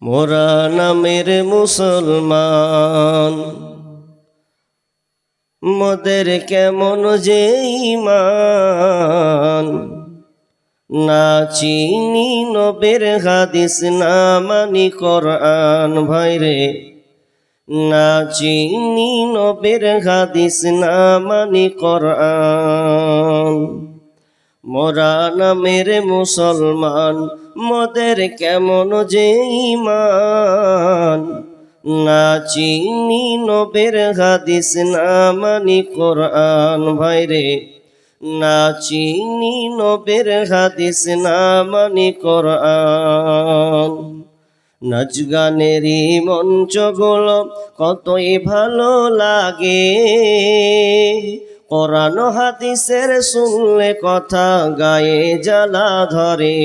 মোরা নামের মুসলমান, মোদের কেমন যে ঈমান। না চিনি নবীর হাদিস, না মানি কোরআন ভাইরে। না চিনি নবীর হাদিস, না মানি কোরআন। মোরা নামের মুসলমান, মোদের কেমন যে ঈমান। না চিনি নবীর হাদিস, না মানি কোরআন ভাইরে। না চিনি নবীর হাদিস, না মানি কোরআন। নাচ গানেরই মঞ্চগুলো কতই ভালো লাগে, কোরআন হাদিসের শুনলে কথা গায়ে জ্বালা ধরে।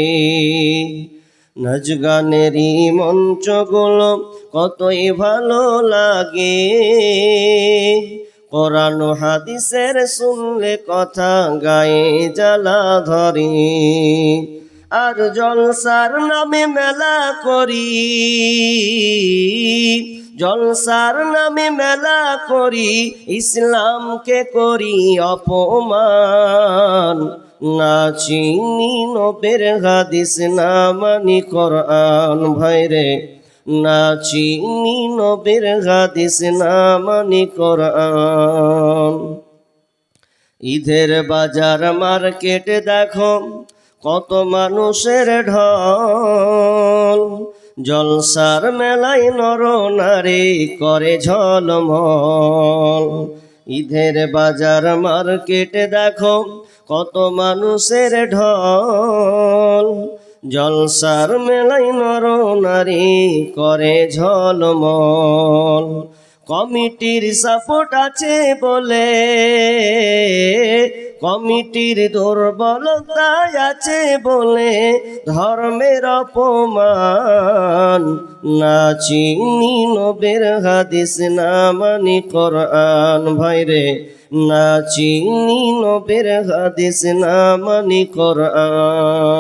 নাচ গানেরই মঞ্চগুলো কতই ভালো লাগে, কোরআন হাদিসের শুনলে কথা গায়ে জ্বালা ধরে। আর জলসার নামে মেলা করি, জলসার নামে মেলা করি, ইসলামকে করি অপমান। না চিনি নবীর হাদিস, না মানি কোরআন ভাইরে। না চিনি নবীর হাদিস, না মানি কোরআন। ঈদের বাজার মার্কেট দেখো কত মানুষের ঢল, জলসার মেলায় নর নারী করে ঝলমল। ঈদের বাজার মার্কেট দেখো কত মানুষের ঢল, জলসার মেলায় নর নারী করে ঝলমল। কমিটির সাপোর্ট আছে বলে, কমিটির দুর্বলতা আছে বলে ধর্মের অপমান। না চিনি নবীর হাদিস, না মানি কোরআন ভাইরে। না চিনি নবীর হাদিস, না মানি কোরআন।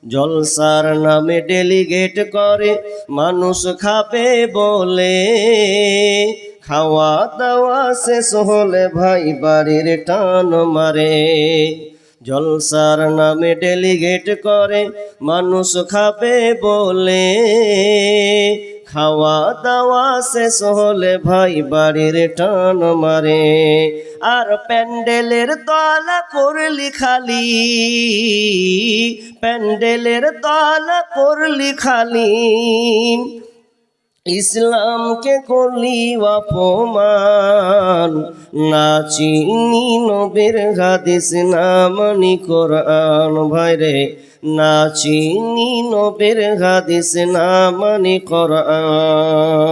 জলসার নামে ডেলিগেট করে মানুষ খাবে বলে, খাওয়া দাওয়া শেষ হলে ভাই বাড়ির টান মারে। জলসার নামে ডেলিগেট করে মানুষ খাবে বলে, খাওয়া দাওয়া শেষ হলে ভাই বাড়ির টান মারে। আর প্যান্ডেলের তলা করলি খালি, প্যান্ডেলের তলা করলি খালি, ইসলামকে করলি অপমান। না চিনি নবীর হাদিস, না মানি কোরআন ভাইরে। না চিনি নবীর হাদিস, না মানি কোরআন।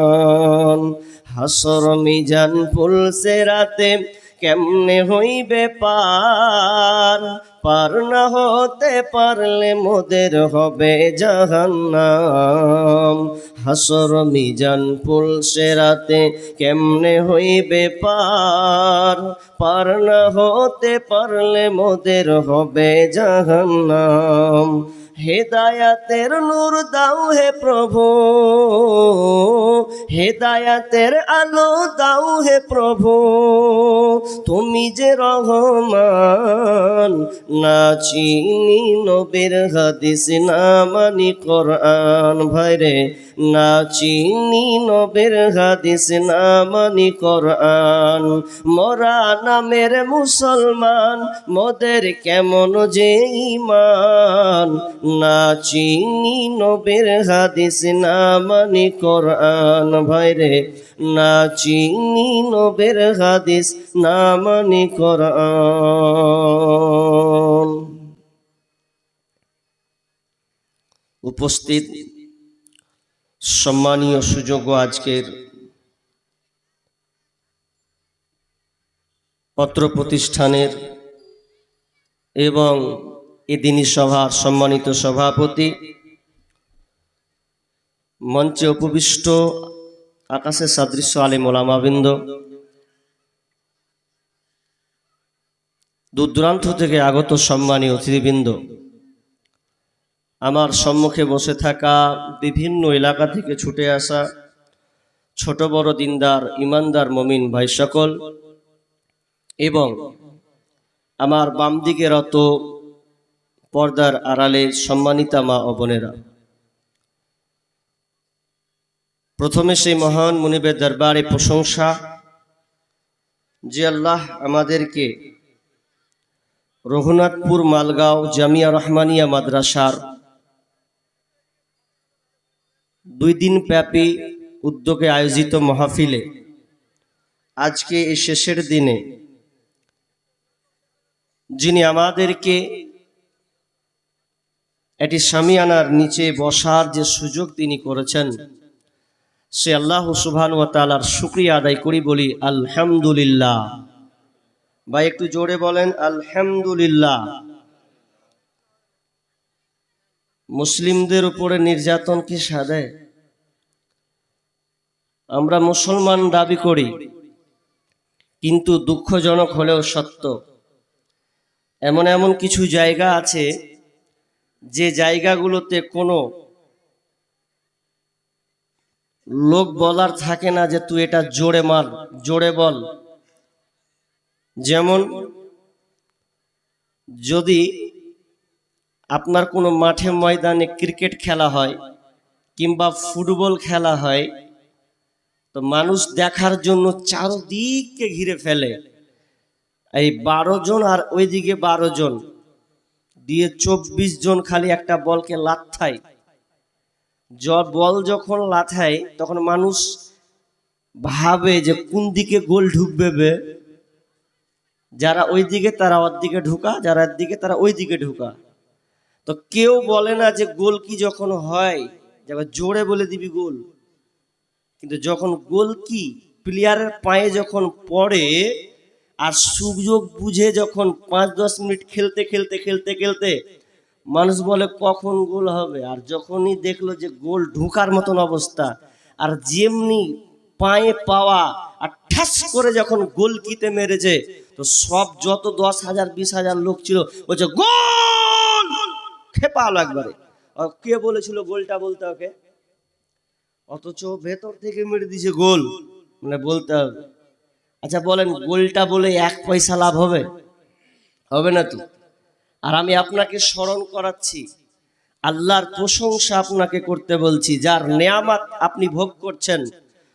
হাসর মিজান ফুলসে রাতে কেমনে হইবে পার, পার না হতে পারলে মোদের হবে জাহান্নাম। হাসর মিজান ফুলসে রাতে কেমনে হইবে পার, পার না হতে পারলে মোদের হবে জাহান্নাম। হেদায়াতের নূর দাও হে প্রভু, হেদায়াতের আলো দাও হে প্রভু, তুমি যে রহমান। না চিনি নবীর হাদিস, না মানি কোরআন ভাইরে। না চিনি নবীর হাদিস, না মানি কোরআন। মোরা নামের মুসলমান, মোদের কেমন যে ঈমান। না চিনি নবীর হাদিস, না মানি কোরআন ভাইরে। না চিনি নবীর হাদিস, না মানি কোরআন। উপস্থিত সম্মানীয় সুযোগ্য আজকের পত্র প্রতিষ্ঠানের এবং এদিনী সভার সম্মানিত সভাপতি, মঞ্চে উপবিষ্ট আকাশের সাদৃশ্য আলেম ওলামাবৃন্দ, দূর দূরান্ত থেকে আগত সম্মানীয় অতিথিবৃন্দ, আমার সম্মুখে বসে থাকা বিভিন্ন এলাকা থেকে ছুটে আসা ছোট বড় দিনদার ইমানদার মুমিন ভাই সকল এবং আমার বাম দিকে রত পর্দার আড়ালে সম্মানিতা মা ও বোনেরা, প্রথমে সেই মহান মুনিবের দরবারে প্রশংসা যে আল্লাহ আমাদেরকে রঘুনাথপুর মালগাঁও জামিয়া রহমানিয়া মাদ্রাসার 2 দিন ব্যাপী উদ্যোগে আয়োজিত মাহফিলে আজকে এই শেষের দিনে যিনি আমাদেরকে এটি শামিয়ানার নিচে বসার যে সুযোগ তিনি করেছেন, সে আল্লাহ সুবহানাহু ওয়া তাআলার শুকরিয়া আদায় করি, বলি আলহামদুলিল্লাহ। ভাই একটু জোরে বলেন আলহামদুলিল্লাহ। মুসলিমদের উপরে নির্যাতন কি সাধে? আমরা মুসলমান দাবি করি, কিন্তু দুঃখজনক হলেও সত্য, এমন এমন কিছু জায়গা আছে যে জায়গাগুলোতে কোনো লোক বলার থাকে না যে তুই এটা জোরে মার, জোরে বল। যেমন যদি আপনার কোনো মাঠে ময়দানে ক্রিকেট খেলা হয় কিংবা ফুটবল খেলা হয়, তো মানুষ দেখার জন্য চারদিকে ঘিরে ফেলে, এই 12 জন আর ওইদিকে 12 জন দিয়ে 24 জন খালি একটা বলকে লাথায়। বল যখন লাথায় তখন মানুষ ভাবে যে কোন দিকে গোল ঢুকবে, যারা ওই দিকে তারা ওর দিকে ঢুকা, যারা এর দিকে তারা ওই দিকে ঢুকা। তো কেউ বলে না যে গোল কি যখন হয় যাবে জোরে বলে দিবি গোল, কিন্তু যখন গোল কি প্লেয়ারের পায়ে যখন পড়ে আর সুযোগ বুঝে যখন 5-10 মিনিট খেলতে খেলতে খেলতে খেলতে মানুষ বলে কখন গোল হবে, আর যখনই দেখলো যে গোল ঢোকার মতন অবস্থা আর যেমনি পায়ে পাওয়া আর ঠাস করে যখন গোল কিতে মেরেছে, তো সব যত 10,000 20,000 লোক ছিল বলছে গোল, খেপালো একবারে। কে বলেছিল গোলটা বলতে ওকে? অথচ ভেতর থেকে মেরে দিয়েছে গোল, মানে বলতে হবে। আচ্ছা বলেন, গোলটা বলে 1 পয়সা লাভ হবে? হবে না তো। আর আমি আপনাকে স্মরণ করাচ্ছি, আল্লাহর প্রশংসা আপনাকে করতে বলছি, যার নেয়ামত আপনি ভোগ করছেন,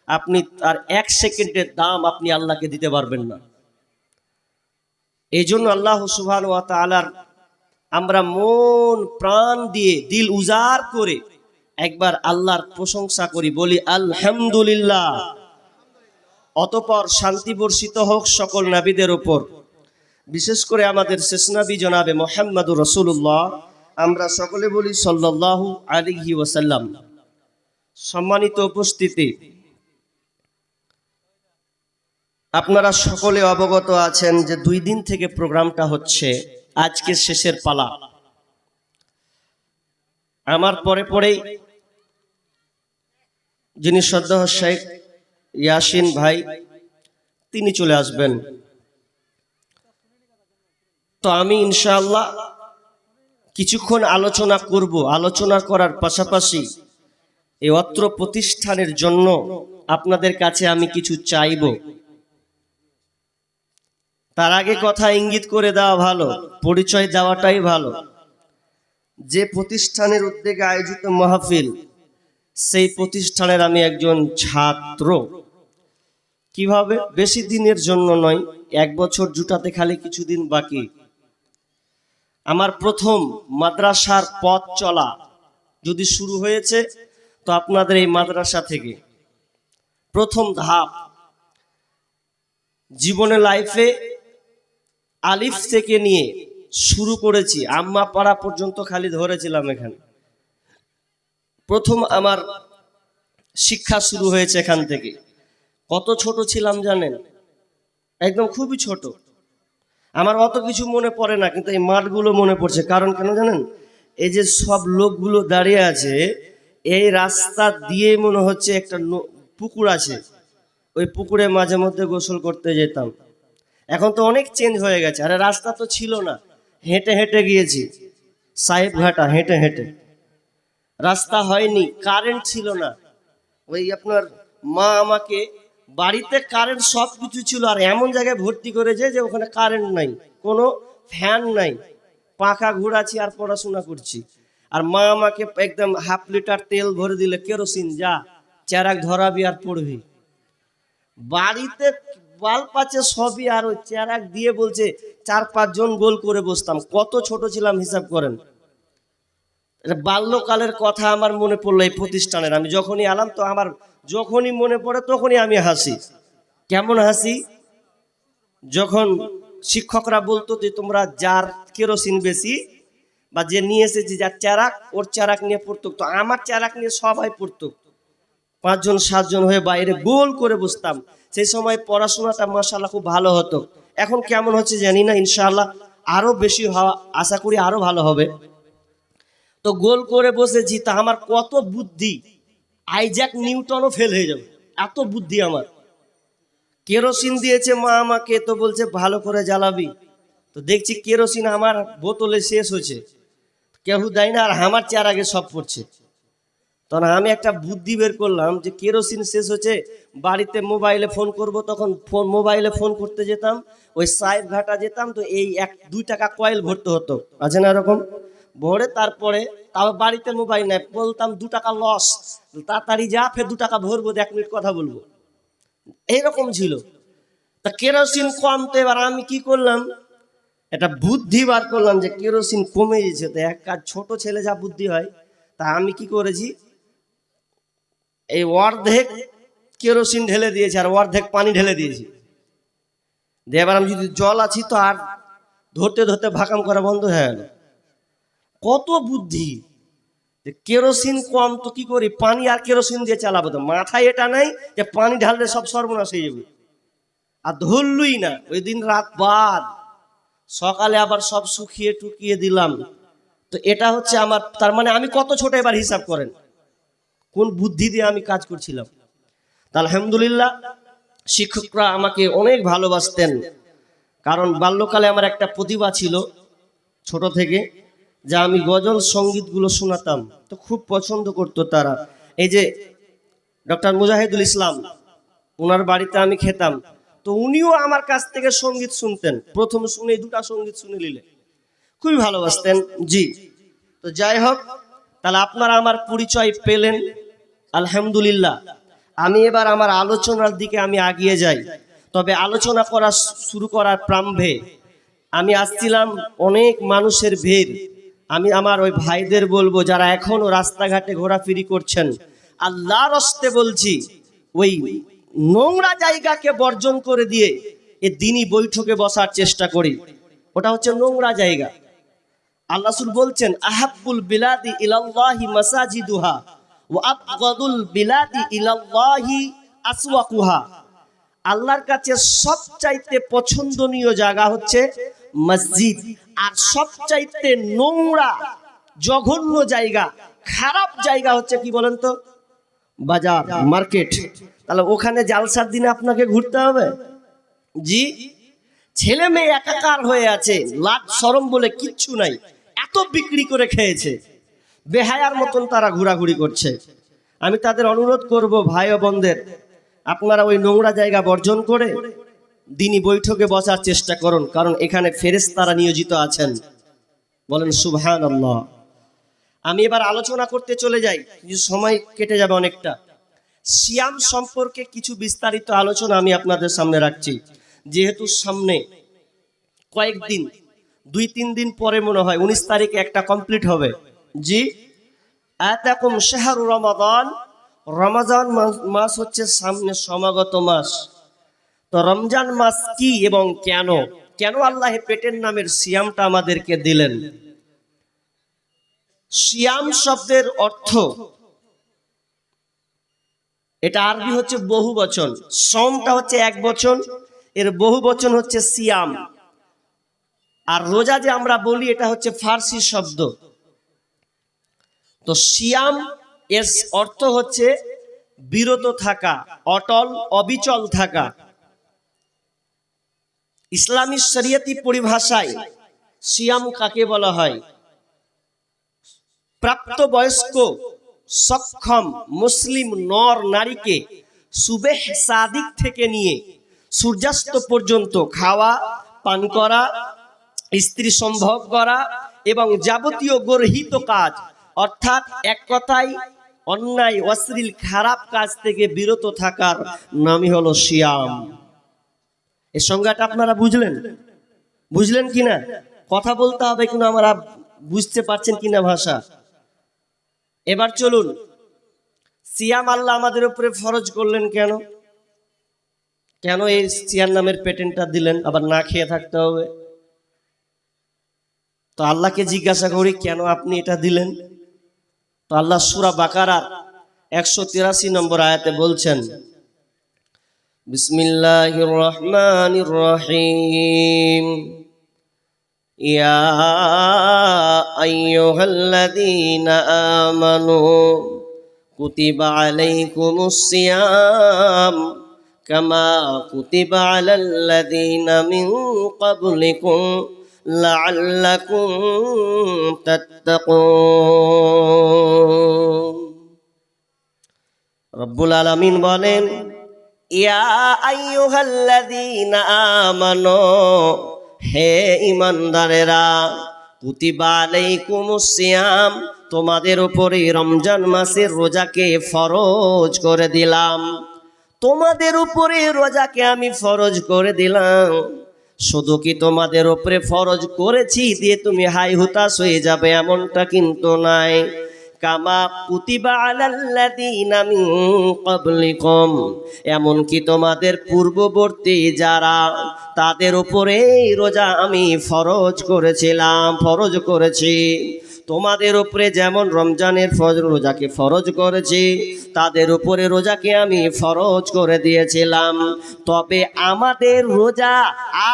আপনি তার 1 সেকেন্ডের দাম আপনি আল্লাহকে দিতে পারবেন না। এই জন্য আল্লাহ সুবহানাহু ওয়া তাআলার আমরা মন প্রাণ দিয়ে দিল উজাড় করে একবার আল্লাহর প্রশংসা করি, বলি আলহামদুলিল্লাহ। অতঃপর শান্তি বর্ষিত হোক সকল নবীদের উপর, বিশেষ করে আমাদের শেষ নবী জনাবে মুহাম্মদুর রাসূলুল্লাহ, আমরা সকলে বলি সাল্লাল্লাহু আলাইহি ওয়াসাল্লাম। সম্মানিত উপস্থিতি, আপনারা সকলে অবগত আছেন যে 2 দিন থেকে প্রোগ্রামটা হচ্ছে, আজকে শেষের পালা। আমার পরে পরেই যিনি শ্রদ্ধেয় শেখ ইয়াসিন ভাই তিনি চলে আসবেন। তো আমি ইনশাআল্লাহ কিছুক্ষণ আলোচনা করব, আলোচনা করার পাশাপাশি এই অত্র প্রতিষ্ঠানের জন্য আপনাদের কাছে আমি কিছু চাইব। তার আগে কথা ইঙ্গিত করে দেওয়া ভালো, পরিচয় দেওয়াটাই ভালো। যে প্রতিষ্ঠানের উদ্যোগে আয়োজিত মাহফিল, সেই প্রতিষ্ঠানের আমি একজন ছাত্র। কিভাবে? বেশি দিনের জন্য নয়, 1 বছর জুটাতে খালি কিছুদিন বাকি। আমার প্রথম মাদ্রাসার পথ চলা যদি শুরু হয়েছে, তো আপনাদের এই মাদ্রাসা থেকে প্রথম ধাপ জীবনে, লাইফে আলিফ থেকে নিয়ে শুরু করেছি, আম্মা পাড়া পর্যন্ত খালি ধরেছিলাম এখানে। প্রথম আমার শিক্ষা শুরু হয়েছে এখান থেকে। কত ছোট ছিলাম জানেন? একদম খুবই ছোট। আমার অত কিছু মনে পড়ে না, কিন্তু এই মাঠগুলো মনে পড়ছে। কারণ কেন জানেন? এই যে সব লোকগুলো দাঁড়িয়ে আছে, এই রাস্তা দিয়ে মনে হচ্ছে একটা পুকুর আছে, ওই পুকুরে মাঝে মধ্যে গোসল করতে যেতাম। এখন তো অনেক চেঞ্জ হয়ে গেছে। আরে রাস্তা তো ছিল না, হেঁটে হেঁটে গিয়েছি, সাহেব ঘাটা হেঁটে হেঁটে। রাস্তা হয়নি, কারেন্ট ছিল না। ওই আপনার মা আমাকে বাড়িতে কারেন্ট সব কিছু ছিল, আর এমন জায়গায় ভর্তি করেছে যে ওখানে কারেন্ট নাই, কোনো ফ্যান নাই, পাখা ঘোরাচ্ছি আর পড়াশোনা করছি। আর মা আমাকে একদম হাফ লিটার তেল ভরে দিলে, কেরোসিন, যা চেরাক ধরাবি আর পড়বি। বাড়িতে বাল্ব আছে সবই, আর ওই চেরাক দিয়ে বলছে 4-5 জন গোল করে বসতাম। কত ছোট ছিলাম হিসাব করেন। বাল্যকালের কথা আমার মনে পড়লো এই প্রতিষ্ঠানের। আমি যখনই এলাম তো আমার যখনই মনে পড়ে তখনই আমি হাসি। কেমন হাসি? যখন শিক্ষকরা বলতো যে তোমরা যার কেরোসিন বেশি বা যে নিয়ে এসেছি যার চারাক, ওর চারাক নিয়ে পড়তো। তো আমার চারাক নিয়ে সবাই পড়তো, 5 জন 7 জন হয়ে বাইরে গোল করে বসতাম। সেই সময় পড়াশোনাটা মাশাআল্লাহ খুব ভালো হতো। এখন কেমন হচ্ছে জানি না, ইনশাআল্লাহ আরো বেশি হওয়া আশা করি, আরো ভালো হবে। তো গোল করে বসেছি, তা আমার কত বুদ্ধি, আইজ্যাক নিউটনও ফেল হয়ে যাবে, এত বুদ্ধি আমার। কেরোসিন দিয়েছে মা আমাকে, তো বলছে ভালো করে জ্বালাবি। তো দেখছি কেরোসিন আমার বোতলে শেষ হয়েছে, কেউ দেয় না, আর আমার চেয়ার আগে সব পড়ছে। তখন আমি একটা বুদ্ধি বের করলাম যে কেরোসিন শেষ হচ্ছে, বাড়িতে মোবাইলে ফোন করব। তখন মোবাইলে ফোন করতে যেতাম, ওই সাহেব ঘাটা যেতাম, তো এই 1-2 টাকা কয়েল ভরতে হতো, আছে না এরকম, ভরে তারপরে তাও বাড়িতে মোবাইল নেই, বলতাম 2 টাকা লস, তাড়াতাড়ি যা, ফের 2 টাকা ভরবো, 1 মিনিট কথা বলবো। এইরকম ছিল। তা কেরোসিন কম, তো এবার আমি কি করলাম, একটা বুদ্ধি বার করলাম যে কেরোসিন কমে গেছে। তো এক কাজ, ছোট ছেলে যা বুদ্ধি হয়, তা আমি কি করেছি, এই অর্ধেক কেরোসিন ঢেলে দিয়েছি আর অর্ধেক পানি ঢেলে দিয়েছি। দিয়ে এবার আমি যদি জল আছি তো আর ধরতে ধরতে ভাকাম করা বন্ধ হয়ে গেল। কত বুদ্ধি! কেরোসিন কম তো কি করি, পানি আর কেরোসিন দিয়ে চালাবো। তো মাথায় এটা নাই যে পানি ঢাললে সব সর্বনাশ হয়ে যাবে, আর ধরলুই না। ওই দিন রাত বাদ, সকালে আবার সব শুকিয়ে টুকিয়ে দিলাম। তো এটা হচ্ছে আমার, তার মানে আমি কত ছোট, এবার হিসাব করেন কোন বুদ্ধি দিয়ে আমি কাজ করছিলাম। তা আলহামদুলিল্লাহ শিক্ষকরা আমাকে অনেক ভালোবাসতেন, কারণ বাল্যকালে আমার একটা প্রতিভা ছিল ছোট থেকে, যা আমি গজল সঙ্গীতগুলো শোনাতাম, তো খুব পছন্দ করতো তারা। এই যে ডক্টর মুজাহিদুল ইসলাম, ওনার বাড়িতে আমি খেতাম, তো উনিও আমার কাছ থেকে সঙ্গীত শুনতেন। প্রথম শুনে 2টা সঙ্গীত শুনে নিলে খুবই ভালোবাসতেন। জি, তো যাই হোক, তাহলে আপনারা আমার পরিচয় পেলেন আলহামদুলিল্লাহ। আমি এবার আমার আলোচনার দিকে আমি আগিয়ে যাই। তবে আলোচনা করা শুরু করার প্রারম্ভে আমি আসছিলাম অনেক মানুষের ভিড়। আমি আমার ওই ভাইদের বলবো যারা এখনো রাস্তাঘাটে ঘোরাফেরি করছেন, আল্লাহর হস্তে বলছি, ওই নোংরা জায়গাকে বর্জন করে দিয়ে এ দিনী বৈঠকে বসার চেষ্টা করি। ওটা হচ্ছে নোংরা জায়গা। আল্লাহ রাসূল বলছেন, আহাব্বুল বিলাদি ইলাল্লাহি মাসাজিদুহা ওয়া আবগাদুল বিলাদি ইলাল্লাহি আসওয়াকুহা। আল্লাহর কাছে সবচাইতে পছন্দনীয় জায়গা হচ্ছে মসজিদ, আর সবচাইতে নোংরা জঘন্য জায়গা, খারাপ জায়গা হচ্ছে কি বলেন তো, বাজার, মার্কেট। তাহলে ওখানে জালসার দিনে আপনাকে ঘুরতে হবে? জি, ছেলে মেয়ে একাকার হয়ে আছে, লাজ শরম বলে কিচ্ছু নাই, এত বিক্রি করে খেয়েছে, বেহায়ার মতন তারা ঘোরাঘুরি করছে। আমি তাদের অনুরোধ করব, ভাই ও বোনদের, আপনারা ওই নোংরা জায়গা বর্জন করে দিনী বৈঠকে বসার চেষ্টা করুন, কারণ এখানে ফেরেশতারা নিয়োজিত আছেন। বলেন সুবহানাল্লাহ। আমি এবার আলোচনা করতে চলে যাই, সময় কেটে যাবে অনেকটা। সিয়াম সম্পর্কে কিছু বিস্তারিত আলোচনা আমি আপনাদের সামনে রাখছি, যেহেতু সামনে কয়েকদিন, 2-3 দিন পরে মনে হয় 19 তারিখে একটা কমপ্লিট হবে। জি, আতাকুম শাহরু রমাদান, রমজান মাস হচ্ছে সামনে সমাগত মাস। তো রমজান মাস কি এবং কেন, কেন আল্লাহ পেটের নামের সিয়ামটা আমাদেরকে দিলেন? সিয়াম শব্দের অর্থ, এটা আরবি হচ্ছে বহু বচন, সমটা হচ্ছে এক বচন, এর বহু বচন হচ্ছে সিয়াম। আর রোজা যে আমরা বলি, এটা হচ্ছে ফার্সি শব্দ। তো সিয়াম এর অর্থ হচ্ছে বিরত থাকা, অটল অবিচল থাকা। ইসলামী শরীয়তি পরিভাষায় সিয়াম কাকে বলা হয়? প্রাপ্তবয়স্ক সক্ষম মুসলিম নর নারীকে সুবেহ সাদিক থেকে নিয়ে সূর্যাস্ত পর্যন্ত খাওয়া পান করা, স্ত্রী সম্ভোগ করা এবং যাবতীয় গর্হিত কাজ, অর্থাৎ এক কথায় অন্যায় অশ্লীল খারাপ কাজ থেকে বিরত থাকার নামই হলো সিয়াম। এই সংজ্ঞাটা আপনারা বুঝলেন কিনা? কথা বলতে হবে কিনা, আমরা বুঝতে পারছেন কিনা ভাষা? এবার চলুন, সিয়াম আল্লাহ আমাদের উপরে ফরজ করলেন কেন? কেন এই সিয়াম নামের পেটেন্টটা দিলেন? আবার না খেয়ে থাকতে হবে? তো আল্লাহকে জিজ্ঞাসা করি, কেন আপনি এটা দিলেন? তো আল্লাহ সূরা বাকারা 183 নম্বর আয়াতে বলছেন, বিসমিল্লাহির রহমানির রহিম, ইয়া আইয়ুহাল্লাযীনা আমানু কুতিবা আলাইকুমুস সিয়াম কামা কুতিবা আলাল্লাযীনা মিন ক্বাবলিকুম লাআল্লাকুম তাত্তাকুন। রব্বুল আলামিন বলেন, ইয়া আইয়ুহাল্লাযীনা আমানু, হে ঈমানদারেরা, কুতিবা আলাইকুমুস সিয়াম, তোমাদের উপরে রমজান মাসের রোজাকে ফরজ করে দিলাম। তোমাদের উপরে রোজাকে আমি ফরজ করে দিলাম। শুধু কি তোমাদের উপরে ফরজ করেছি দিয়ে তুমি হাই হুতাশ হয়ে যাবে এমনটা কিন্তু নাই। কামা কুতিবা আলাল্লাযীনা মিন ক্বাবলিকুম, এমনকি তোমাদের পূর্ববর্তী যারা, তাদের উপরে রোজা আমি ফরজ করেছি। তোমাদের উপরে যেমন রমজানের রোজাকে ফরজ করেছি, তাদের উপরে রোজাকে আমি ফরজ করে দিয়েছিলাম। তবে আমাদের রোজা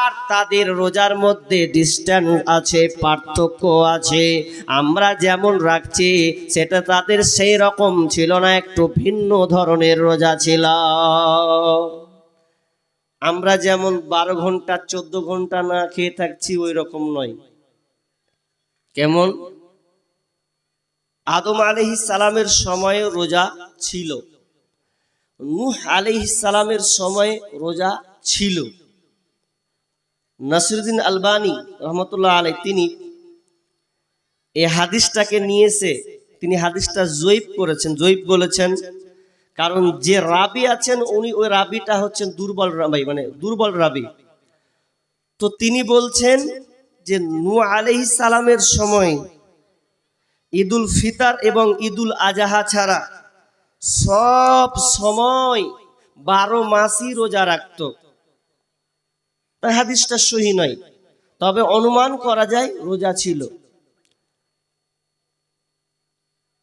আর তাদের রোজার মধ্যে ডিস্টেন্স আছে, পার্থক্য আছে। আমরা যেমন রাখছি সেটা তাদের সেই রকম ছিল না, একটু ভিন্ন ধরনের রোজা ছিল। আমরা যেমন 12 ঘন্টা 14 ঘন্টা না খেয়ে থাকছি ওই রকম নয়। কেমন? আদম আলাইহিস সালামের সময়ে রোজা ছিল, নূহ আলাইহিস সালামের সময়ে রোজা ছিল। নাসিরুদ্দিন আলবানী রহমতুল্লাহ আলাইহি তিনি এই হাদিসটাকে নিয়েছে, তিনি হাদিসটা জয়ীফ করেছেন। জয়ীফ বলেছেন কারণ যে রাবি আছেন উনি ওই রাবিটা হচ্ছেন দুর্বল রাবি, মানে দুর্বল রাবি। তো তিনি বলছেন যে নূহ আলাইহিস সালামের সময় ঈদুল ফিতর এবং ঈদুল আজহা ছাড়া সব সময় 12 মাসই রোজা রাখত। তাই হাদিসটা সহি নয়, তবে অনুমান করা যায় রোজা ছিল।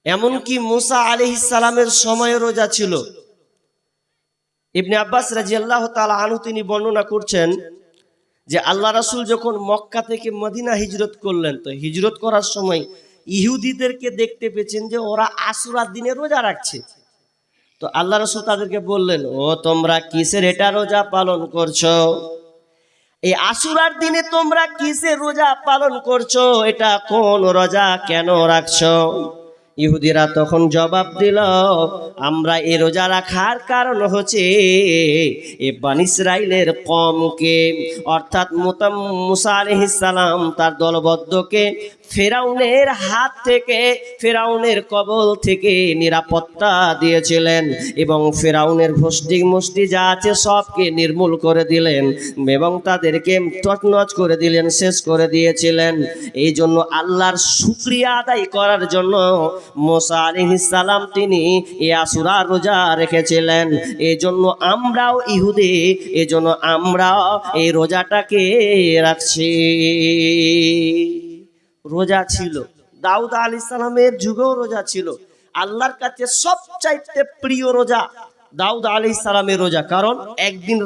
এমনকি মুসা আলাইহিস সালামের সময় রোজা ছিল। ইবনে আব্বাস রাদিয়াল্লাহু তাআলা আনহু তিনি বর্ণনা করছেন যে আল্লাহ রাসূল যখন মক্কা থেকে মদিনা হিজরত করলেন, তো হিজরত করার সময় ইহুদিদেরকে দেখতে পেয়েছেন যে ওরা আশুরার দিনে রোজা রাখছে। তো আল্লাহ রাসূল তাদেরকে বললেন, ও তোমরা কিসের এটা রোজা পালন করছো? এই আশুরার দিনে তোমরা কিসের রোজা পালন করছো? এটা কোন রোজা, কেন রাখছো? ইহুদিরা তখন জবাব দিল, আমরা এই রোজা রাখার কারণ হচ্ছে এই বনী ইসরাইলের কওমকে, অর্থাৎ মুসা আলাইহিস সালাম তার দলবদ্ধকে ফেরাউনের হাত থেকে, ফেরাউনের কবল থেকে নিরাপত্তা দিয়েছিলেন এবং ফেরাউনের মুষ্টি যা আছে সবকে নির্মূল করে দিলেন এবং তাদেরকে তছনছ করে দিলেন, শেষ করে দিয়েছিলেন। এই জন্য আল্লাহর শুকরিয়া আদায় করার জন্য মুসা আলাইহিস সালাম তিনি এই আশুরা রোজা রেখেছিলেন। এই জন্য আমরাও ইহুদি, এই জন্য আমরাও এই রোজাটাকে রাখছি। রোজা ছিল, দাউদ আলাইহিস সালামের যুগেও রোজা ছিল। আল্লাহর কাছে সবচাইতে প্রিয় রোজা দাউদ আলাইহিস সালামের রোজা, কারণ একদিন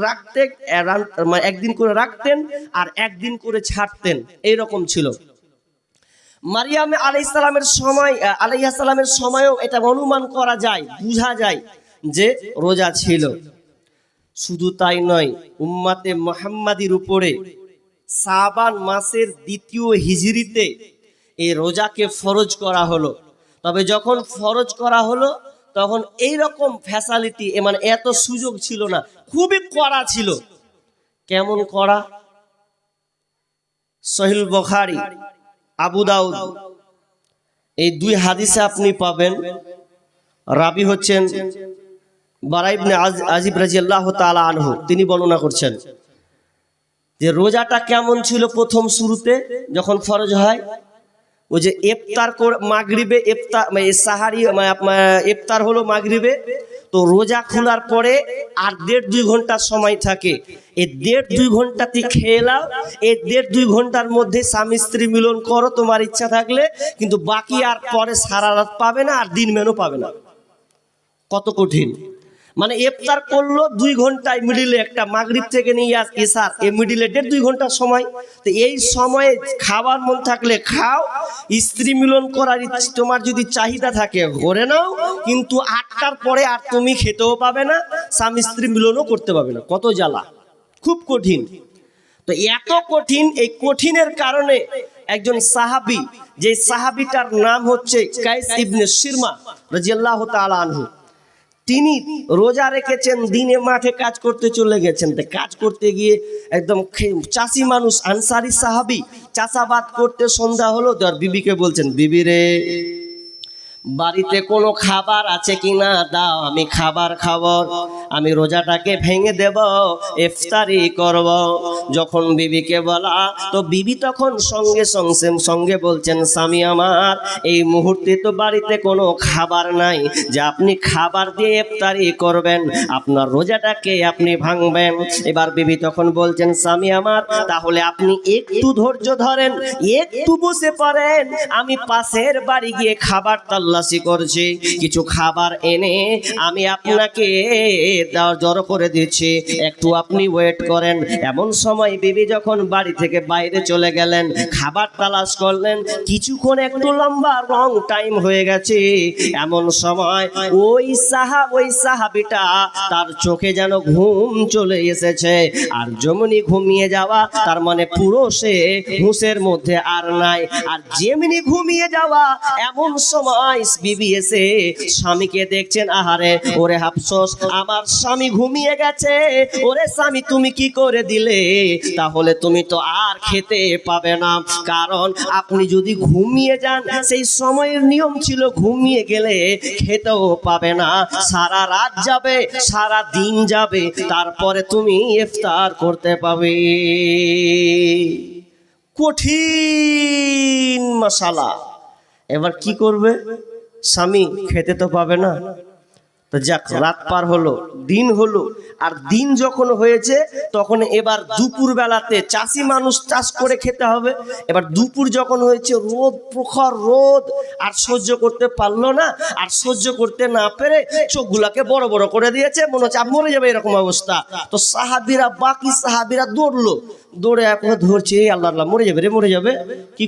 করে রাখতেন আর একদিন করে ছাড়তেন, এইরকম ছিল। মারিয়াম আলাইহিস সালামের সময়ও এটা অনুমান করা যায়, বোঝা যায় যে রোজা ছিল। শুধু তাই নয়, উম্মাতে মুহাম্মাদির উপরে শাবান মাসের 2য় হিজরিতে এই রোজাকে ফরজ করা হলো। তবে যখন ফরজ করা হলো তখন এই রকম ফ্যাসিলিটি মানে এত সুযোগ ছিল না, খুবই কড়া ছিল। কেমন কড়া? সহিহ বুখারী, আবু দাউদ, এই দুই হাদিসে আপনি পাবেন। রাবি হচ্ছেন বারা ইবনে আজিব রাদিয়াল্লাহু তাআলা আনহু, তিনি বর্ণনা করছেন যে রোজাটা কেমন ছিল প্রথম শুরুতে যখন ফরজ হয়। ওই যে ইফতার মাগরিবে, ইফতার মানে সাহারি মানে আপনার ইফতার হলো মাগরিবে, তো রোজা খোলার পরে আর 1.5-2 ঘন্টা সময় থাকে। এই 1.5-2 ঘন্টাতে খেয়ে নাও, এই 1.5-2 ঘন্টার মধ্যে স্বামী স্ত্রী মিলন করো তোমার ইচ্ছা থাকলে, কিন্তু বাকি আর পরে সারা রাত পাবে না, আর দিন মেনও পাবে না। কত কঠিন! মানে ইফতার করলো 2 ঘন্টায়, মিডিলে একটা মাগরিব থেকে নিয়ে ইশার, এই মিডিলে 1.5-2 ঘন্টার সময়। তো এই সময়ে খাবার মন থাকলে খাও, স্ত্রী মিলন করার তোমার যদি চাহিদা থাকে করে নাও, কিন্তু 8টার পরে আর তুমি খেতেও পাবে না, স্বামী স্ত্রী মিলনও করতে পারবে না। কত জ্বালা, খুব কঠিন। তো এত কঠিন, এই কঠিনের কারণে একজন সাহাবী, যে সাহাবীটার নাম হচ্ছে কায়েস ইবনে সিরমা রাদিয়াল্লাহু তাআলা আনহু, তিনি রোজা রেখেছেন, দিনে মাঠে কাজ করতে চলে গেছেন। তো কাজ করতে গিয়ে একদম চাষি মানুষ, আনসারি সাহাবী, চাষাবাদ করতে সন্ধ্যা হলো, তো আর বিবিকে বলছেন, বিবি রে বাড়িতে কোনো খাবার আছে কিনা দাও, আমি খাবার খাবো, আমি রোজাটাকে ভেঙে দেব, ইফতারি করব। যখন বিবিকে বলা, তো বিবি তখন সঙ্গে বলছেন, স্বামী আমার এই মুহূর্তে তো বাড়িতে কোনো খাবার নাই যে আপনি খাবার দিয়ে ইফতারি করবেন, আপনার রোজাটাকে আপনি ভাঙবেন। এবার বিবি তখন বলছেন, স্বামী আমার তাহলে আপনি একটু ধৈর্য ধরেন, একটু বসে পড়েন, আমি পাশের বাড়ি গিয়ে খাবার তাল্লাশি করছি, কিছু খাবার এনে আমি আপনাকে জড়ো করে দিচ্ছি, একটু আপনি ওয়েট করেন। এমন সময় বিবি যখন বাড়ি থেকে বাইরে চলে গেলেন, খাবার তালাশ করলেন, কিছুক্ষণ একটু লম্বা রং টাইম হয়ে গেছে। এমন সময় ওই সাহাবীটা তার চোখে যেন ঘুম চলে এসেছে, আর যেমনি ঘুমিয়ে যাওয়া, তার মানে পুরো সে হুঁশের মধ্যে আর নাই। আর যেমনি ঘুমিয়ে যাওয়া, এমন সময় বিবি এসে স্বামীকে দেখছেন, আহারে ওরে আফসোস, আমার স্বামী ঘুমিয়ে গেছে, ওরে স্বামী তুমি কি করে দিলে, তাহলে তুমি তো আর খেতে পাবে না, কারণ আপনি যদি ঘুমিয়ে যান, সেই সময়ের নিয়ম ছিল ঘুমিয়ে গেলে খেতেও পাবে না, সারা রাত যাবে, সারা দিন যাবে, তারপরে তুমি ইফতার করতে পাবে। কঠিন মশালা। এবার কি করবে? স্বামী খেতে তো পাবে না, তো যাক, রাত পার হলো, দিন হলো, আর দিন যখন হয়েছে তখন এবার দুপুর বেলাতে চাষি মানুষ চাষ করে খেতে হবে। এবার দুপুর যখন হয়েছে, রোদ, প্রখর রোদ, আর সহ্য করতে পারলো না, আর সহ্য করতে না পেরে চোখগুলাকে বড় বড় করে দিয়েছে, মনে হচ্ছে মরে যাবে, এরকম অবস্থা। তো বাকি সাহাবীরা দৌড়লো, দৌড়ে এখন ধরছে, আল্লাহ আল্লাহ, মরে যাবে রে, মরে যাবে। কি